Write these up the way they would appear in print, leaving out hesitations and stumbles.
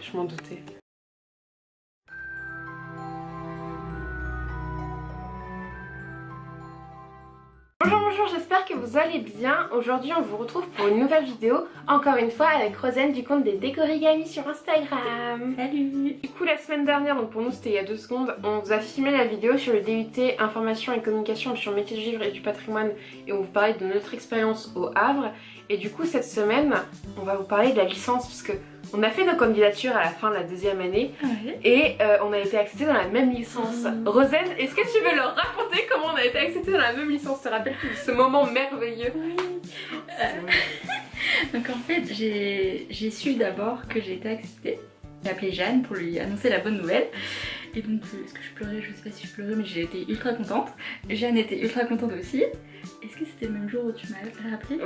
Je m'en doutais. Bonjour, j'espère que vous allez bien. Aujourd'hui on vous retrouve pour une nouvelle vidéo, encore une fois avec Rosen du compte des Décorigami sur Instagram. Salut. Du coup la semaine dernière, donc pour nous c'était il y a 2 secondes, on vous a filmé la vidéo sur le DUT Information et Communication sur le métier de vivre et du patrimoine et on vous parlait de notre expérience au Havre. Et du coup cette semaine on va vous parler de la licence parce que on a fait nos candidatures à la fin de la 2e année et on a été acceptés dans la même licence. Rosen, est-ce que tu veux leur raconter comment on a été acceptés dans la même licence? Te rappelles-tu de ce moment merveilleux? Donc en fait j'ai su d'abord que j'ai été acceptée. J'ai appelé Jeanne pour lui annoncer la bonne nouvelle. Et donc est-ce que je pleurais? Je sais pas si je pleurais mais j'ai été ultra contente. Jeanne était ultra contente aussi. Est-ce que c'était le même jour où tu m'as rappelé?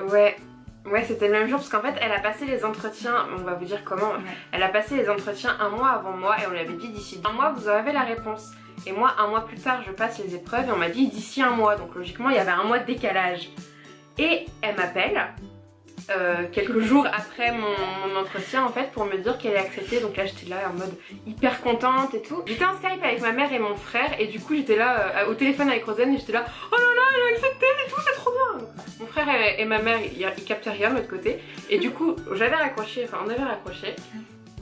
Ouais, c'était le même jour parce qu'en fait elle a passé les entretiens, on va vous dire comment, elle a passé les entretiens 1 mois avant moi et on lui avait dit d'ici 1 mois vous avez la réponse. Et moi 1 mois plus tard je passe les épreuves et on m'a dit d'ici 1 mois, donc logiquement il y avait 1 mois de décalage. Et elle m'appelle quelques jours après mon entretien en fait pour me dire qu'elle est acceptée, donc là j'étais là en mode hyper contente et tout. J'étais en Skype avec ma mère et mon frère et du coup j'étais là au téléphone avec Rosen et j'étais là oh là là elle est acceptée et tout, c'est trop bien. Mon frère et ma mère ils captaient rien de l'autre côté et du coup j'avais raccroché, enfin on avait raccroché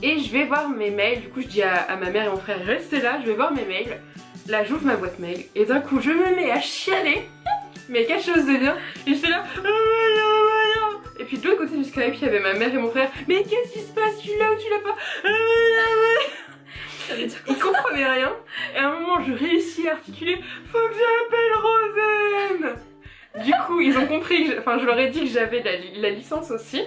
et je vais voir mes mails. Du coup je dis à ma mère et mon frère restez là, je vais voir mes mails. Là j'ouvre ma boîte mail et d'un coup je me mets à chialer mais quelque chose de bien et j'étais là et puis de l'autre côté du Skype il y avait ma mère et mon frère. Mais qu'est-ce qui se passe? Tu l'as ou tu l'as pas? Ils comprenaient rien et à un moment je réussis à articuler faut que j'appelle Rosen. Du coup ils ont compris, je leur ai dit que j'avais la licence aussi.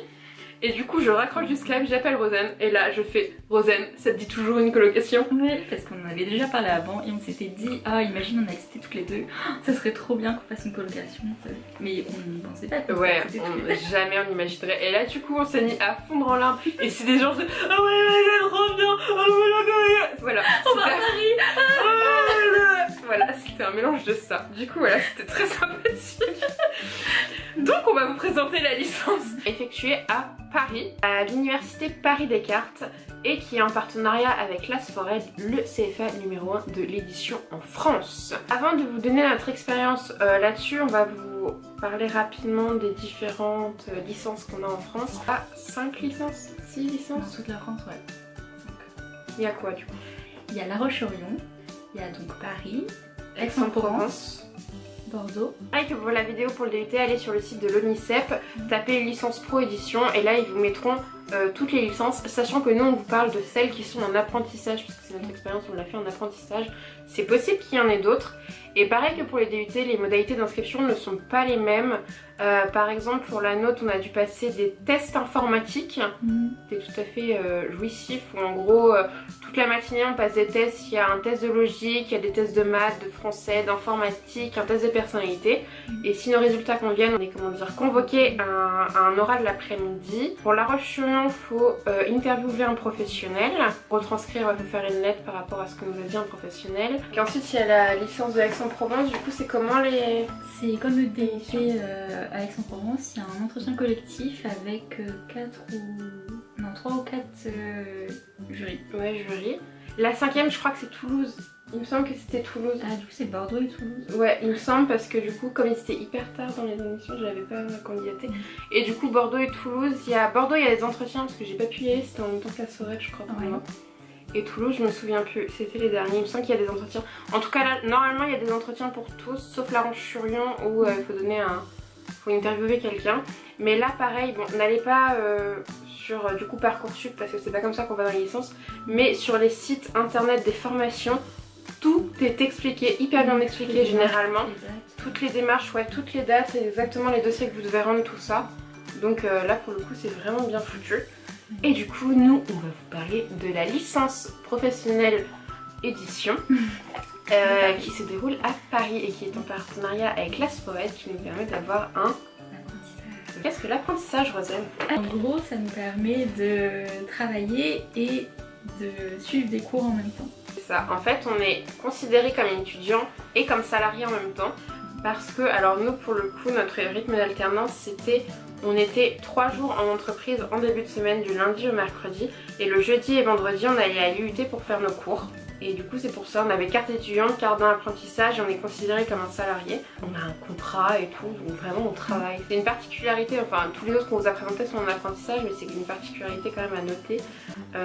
Et du coup je raccroche du Skype, j'appelle Rosen et là je fais Rosen, ça te dit toujours une colocation? Oui, parce qu'on en avait déjà parlé avant et on s'était dit ah imagine on a accepté toutes les deux, ça serait trop bien qu'on fasse une colocation. Mais on ne pensait pas que jamais on imaginerait. Et là du coup on s'est mis à fondre en larmes et c'est des gens ah ouais c'est trop bien, voilà. On va à Paris. Voilà, c'était un mélange de ça. Du coup voilà, c'était très sympathique. Donc on va vous présenter la licence effectuée à Paris, à l'université Paris Descartes et qui est en partenariat avec l'As4Ed, le CFA numéro 1 de l'édition en France. Avant de vous donner notre expérience là-dessus, on va vous parler rapidement des différentes licences qu'on a en France. Ah, 5 licences? 6 licences? Dans toute la France, ouais. Il y a quoi du coup? Il y a La Roche-sur-Yon, il y a donc Paris, Aix-en-Provence, Bordeaux. Pareil que pour la vidéo pour le DUT, allez sur le site de l'ONICEP, tapez licence pro édition et là ils vous mettront toutes les licences, sachant que nous on vous parle de celles qui sont en apprentissage parce que c'est notre expérience, on l'a fait en apprentissage. C'est possible qu'il y en ait d'autres. Et pareil que pour les DUT, les modalités d'inscription ne sont pas les mêmes. Par exemple pour la note on a dû passer des tests informatiques. C'est tout à fait jouissif où en gros toute la matinée on passe des tests. Il y a un test de logique, il y a des tests de maths, de français, d'informatique, un test de personnalité. Et si nos résultats conviennent, on est convoqué à un oral l'après-midi. Pour La Roche-sur-Yon, il faut interviewer un professionnel, retranscrire, il faut faire une lettre par rapport à ce que nous a dit un professionnel. Et ensuite il y a la licence de Aix-en-Provence. Du coup c'est comment les... C'est comme le DUT à Aix-en-Provence, il y a un entretien collectif avec 3 ou 4 jurys. Ouais, jurys. La 5e je crois que c'est Toulouse. Il me semble que c'était Toulouse. Ah du coup c'est Bordeaux et Toulouse. Ouais il me semble parce que du coup comme il était hyper tard dans les émissions je l'avais pas candidaté. Et du coup Bordeaux et Toulouse, Bordeaux il y a des entretiens parce que j'ai pas pu y aller, c'était en même temps que la Sorel je crois pour moi. Et Toulouse je me souviens plus, c'était les derniers, il me semble qu'il y a des entretiens. En tout cas là normalement il y a des entretiens pour tous sauf La Roche-sur-Yon où il faut donner faut interviewer quelqu'un. Mais là pareil, bon n'allez pas sur du coup Parcoursup parce que c'est pas comme ça qu'on va dans les licences, mais sur les sites internet des formations tout est expliqué, hyper bien expliqué généralement. Toutes les démarches, ouais, toutes les dates, c'est exactement les dossiers que vous devez rendre, tout ça. Donc là pour le coup c'est vraiment bien foutu. Et du coup nous on va vous parler de la licence professionnelle édition qui se déroule à Paris et qui est en partenariat avec l'As4Ed qui nous permet d'avoir un... Qu'est-ce que l'apprentissage, Rosen? En gros ça nous permet de travailler et de suivre des cours en même temps. C'est ça, en fait on est considéré comme étudiant et comme salarié en même temps parce que, alors nous pour le coup notre rythme d'alternance c'était On était 3 jours en entreprise en début de semaine, du lundi au mercredi. Et le jeudi et vendredi, on allait à l'IUT pour faire nos cours. Et du coup c'est pour ça, on avait carte étudiante, carte d'apprentissage et on est considéré comme un salarié. On a un contrat et tout, donc vraiment on travaille. C'est une particularité, enfin tous les autres qu'on vous a présentés sont en apprentissage, mais c'est une particularité quand même à noter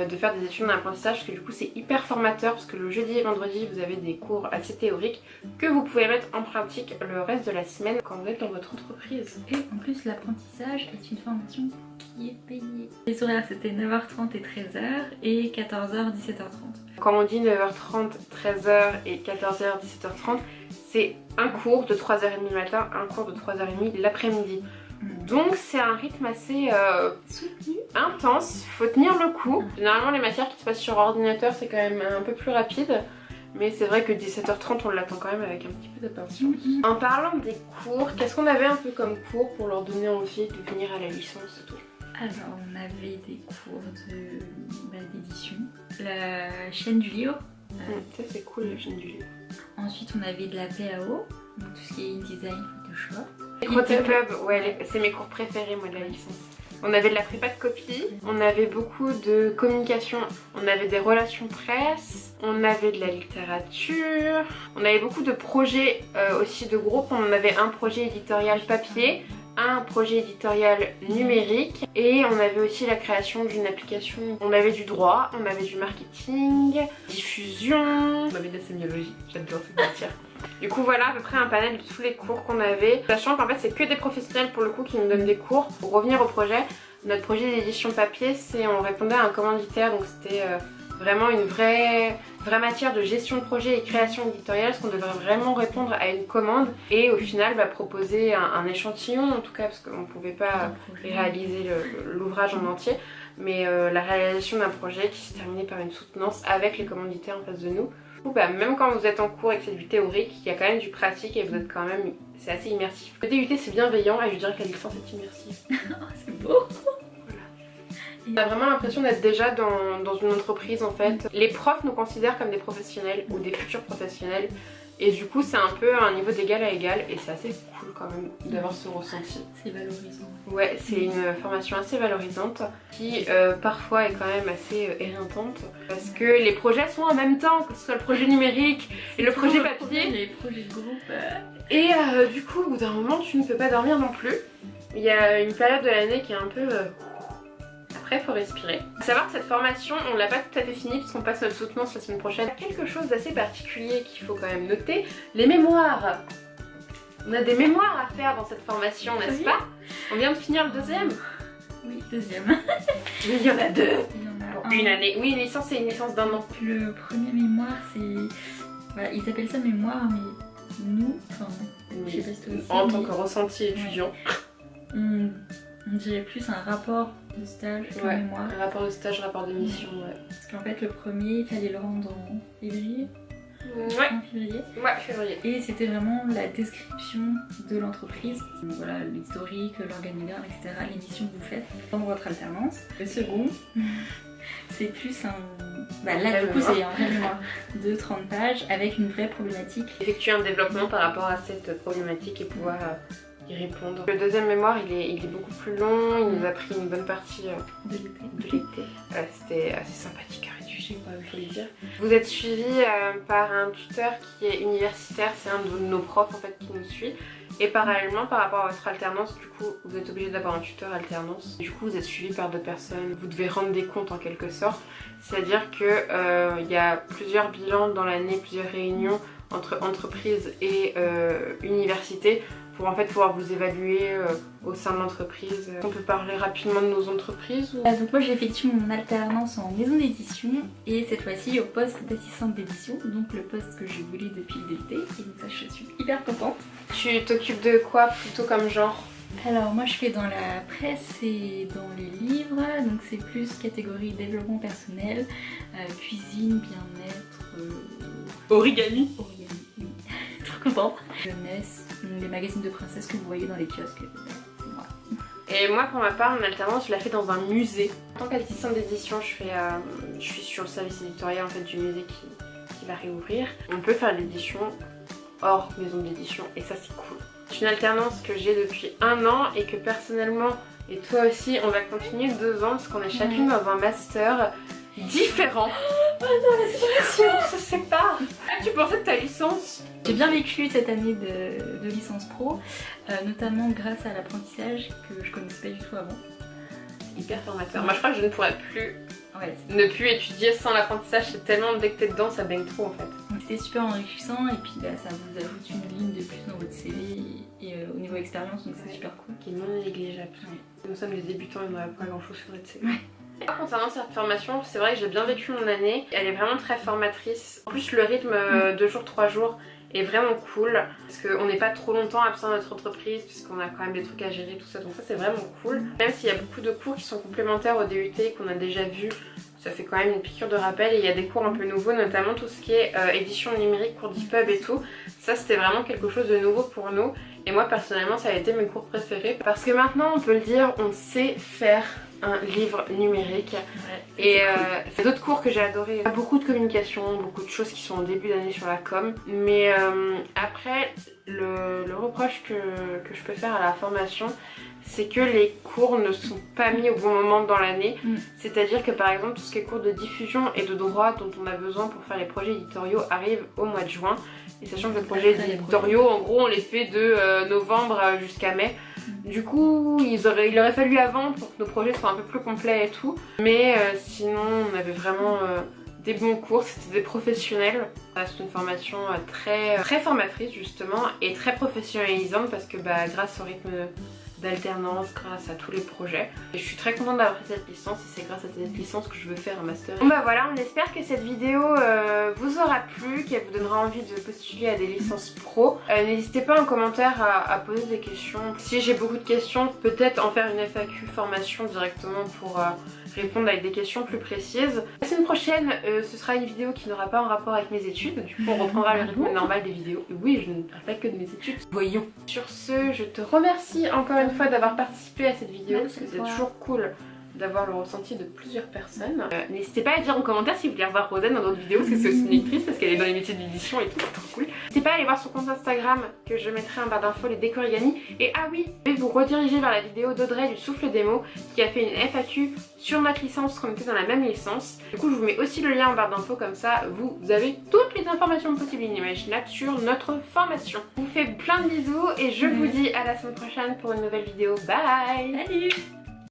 de faire des études en apprentissage, parce que du coup c'est hyper formateur, parce que le jeudi et vendredi vous avez des cours assez théoriques que vous pouvez mettre en pratique le reste de la semaine quand vous êtes dans votre entreprise. Et en plus l'apprentissage est une formation qui est payée. Les horaires c'était 9h30 et 13h et 14h 17h30. Quand on dit 9h30, 13h et 14h, 17h30, c'est un cours de 3h30 le matin, un cours de 3h30 l'après-midi. Donc c'est un rythme assez intense, faut tenir le coup. Généralement les matières qui se passent sur ordinateur c'est quand même un peu plus rapide. Mais c'est vrai que 17h30 on l'attend quand même avec un petit peu d'impatience. En parlant des cours, qu'est-ce qu'on avait un peu comme cours pour leur donner envie de venir à la licence et tout? Alors on avait des cours d'édition, la chaîne du livre. Ça c'est cool la chaîne du livre. Ensuite on avait de la PAO, donc tout ce qui est InDesign, Photoshop. Photopub, ouais c'est mes cours préférés moi de la licence. On avait de la prépa de copie, on avait beaucoup de communication, on avait des relations presse, on avait de la littérature, on avait beaucoup de projets aussi de groupe. On avait un projet éditorial papier, un projet éditorial numérique et on avait aussi la création d'une application. On avait du droit, on avait du marketing, diffusion, on avait de la sémiologie, j'adore cette matière. Du coup voilà à peu près un panel de tous les cours qu'on avait, sachant qu'en fait c'est que des professionnels pour le coup qui nous donnent des cours. Pour revenir au projet, notre projet d'édition papier, c'est on répondait à un commanditaire, donc c'était vraiment une vraie matière de gestion de projet et création éditoriale, parce qu'on devrait vraiment répondre à une commande et au final proposer un échantillon en tout cas, parce qu'on ne pouvait pas réaliser l'ouvrage en entier, mais la réalisation d'un projet qui se terminait par une soutenance avec les commanditaires en face de nous. Même quand vous êtes en cours et que c'est du théorique, il y a quand même du pratique et vous êtes quand même, c'est assez immersif. Le DUT c'est bienveillant et je dirais que la licence est immersive. C'est beau. On a vraiment l'impression d'être déjà dans une entreprise en fait. Les profs nous considèrent comme des professionnels ou des futurs professionnels. Et du coup c'est un peu un niveau d'égal à égal et c'est assez cool quand même d'avoir ce ressenti. C'est valorisant. Ouais, c'est une formation assez valorisante qui parfois est quand même assez éreintante parce que les projets sont en même temps, que ce soit le projet numérique et le projet papier. Les projets de groupe. Et du coup au bout d'un moment tu ne peux pas dormir non plus. Il y a une période de l'année qui est un peu... Après, faut respirer. Faut savoir que cette formation, on l'a pas tout à fait finie puisqu'on passe notre soutenance la semaine prochaine. Quelque chose d'assez particulier qu'il faut quand même noter, les mémoires. On a des mémoires à faire dans cette formation, n'est-ce pas? On vient de finir le deuxième. Oui, deuxième. Mais il y en a deux. Il y en a Pour une année. Oui, une licence, c'est une licence d'1 an. Le premier mémoire, c'est... Voilà, ils appellent ça mémoire, mais nous, enfin, je sais pas si toi aussi, en tant que ressenti étudiant. On dirait plus un rapport de stage qu'un mémoire. Un rapport de stage, rapport de mission, ouais. Parce qu'en fait, le premier, il fallait le rendre en février. Ouais. En février. Ouais, février. Et c'était vraiment la description de l'entreprise. Voilà, l'historique, l'organigramme, etc. Les missions que vous faites pendant votre alternance. Le second, c'est plus un... là, du coup, c'est un vrai mémoire de 30 pages avec une vraie problématique. Effectuer un développement par rapport à cette problématique et pouvoir... y répondre. Le deuxième mémoire il est beaucoup plus long, il nous a pris une bonne partie de l'été. C'était assez sympathique à rédiger, il faut le dire. Vous êtes suivi par un tuteur qui est universitaire, c'est un de nos profs en fait qui nous suit. Et parallèlement par rapport à votre alternance, du coup vous êtes obligé d'avoir un tuteur alternance. Du coup vous êtes suivi par d'autres personnes, vous devez rendre des comptes en quelque sorte. C'est-à-dire que y a plusieurs bilans dans l'année, plusieurs réunions entre entreprise et université pour en fait pouvoir vous évaluer au sein de l'entreprise. On peut parler rapidement de nos entreprises ou... Donc moi j'effectue mon alternance en maison d'édition et cette fois-ci au poste d'assistante d'édition, donc le poste que j'ai voulu depuis le DUT, et donc ça je suis hyper contente. Tu t'occupes de quoi plutôt comme genre? Alors moi je fais dans la presse et dans les livres, donc c'est plus catégorie développement personnel, cuisine, bien-être... Origami. Origami, oui. Trop contente. Jeunesse, les magazines de princesse que vous voyez dans les kiosques, c'est moi. Et moi pour ma part, mon alternance je la fais dans un musée. En tant qu'assistante d'édition, je suis sur le service éditorial en fait, du musée qui va réouvrir. On peut faire l'édition hors maison d'édition et ça c'est cool. C'est une alternance que j'ai depuis 1 an et que personnellement, et toi aussi, on va continuer 2 ans parce qu'on est chacune dans un master différent. Oh non, la séparation. On se sépare. Ah, tu pensais que ta licence? J'ai bien vécu cette année de licence pro, notamment grâce à l'apprentissage que je connaissais pas du tout avant. Hyper formateur. Moi je crois que je ne pourrais plus Ouais, ne plus étudier sans l'apprentissage, c'est tellement dès que t'es dedans ça baigne trop en fait. donc c'était super enrichissant et puis bah, ça vous ajoute une ligne de plus dans votre CV et au niveau expérience, donc c'est super cool. Qui est non négligeable. Ouais. Nous sommes des débutants et on n'aurait pas grand chose sur notre CV. Concernant cette formation, c'est vrai que j'ai bien vécu mon année. Elle est vraiment très formatrice. En plus le rythme 2 jours, 3 jours est vraiment cool parce qu'on n'est pas trop longtemps absent de notre entreprise puisqu'on a quand même des trucs à gérer, tout ça, donc ça c'est vraiment cool. Même s'il y a beaucoup de cours qui sont complémentaires au DUT qu'on a déjà vu, ça fait quand même une piqûre de rappel et il y a des cours un peu nouveaux, notamment tout ce qui est édition numérique, cours d'e-pub et tout. Ça c'était vraiment quelque chose de nouveau pour nous et moi personnellement ça a été mes cours préférés parce que maintenant on peut le dire, on sait faire un livre numérique. Ouais, Et cool. c'est d'autres cours que j'ai adoré. Beaucoup de communication, beaucoup de choses qui sont au début d'année sur la com. Mais après, le reproche que je peux faire à la formation, c'est que les cours ne sont pas mis au bon moment dans l'année. C'est-à-dire que par exemple, tout ce qui est cours de diffusion et de droit dont on a besoin pour faire les projets éditoriaux arrive au mois de juin. Et sachant que les projets éditoriaux, en gros, on les fait de novembre jusqu'à mai. Du coup, il aurait fallu avant pour que nos projets soient un peu plus complets et tout. Mais sinon, on avait vraiment des bons cours, c'était des professionnels. C'est une formation très formatrice justement et très professionnalisante parce que grâce au rythme d'alternance, grâce à tous les projets. Et je suis très contente d'avoir fait cette licence et c'est grâce à cette licence que je veux faire un master. Bon voilà, on espère que cette vidéo vous aura plu, qu'elle vous donnera envie de postuler à des licences pro. N'hésitez pas en commentaire à poser des questions. Si j'ai beaucoup de questions, peut-être en faire une FAQ formation directement pour répondre avec des questions plus précises. La semaine prochaine, ce sera une vidéo qui n'aura pas un rapport avec mes études. Du coup, on reprendra le rythme normal des vidéos. Et oui, je ne parle pas que de mes études. Voyons. Sur ce, je te remercie encore une fois d'avoir participé à cette vidéo parce que c'est toujours cool d'avoir le ressenti de plusieurs personnes. N'hésitez pas à dire en commentaire si vous voulez revoir Rosanne dans d'autres vidéos parce que c'est aussi une actrice, parce qu'elle est dans les métiers d'édition et tout, c'est trop cool. N'hésitez pas à aller voir son compte Instagram que je mettrai en barre d'infos, les décorigani. Et ah oui, je vais vous rediriger vers la vidéo d'Audrey du Souffle démo qui a fait une FAQ sur notre licence parce qu'on était dans la même licence. Du coup je vous mets aussi le lien en barre d'infos, comme ça vous avez toutes les informations possibles et inimaginables sur notre formation. Je vous fais plein de bisous et je vous dis à la semaine prochaine pour une nouvelle vidéo. Bye! Salut!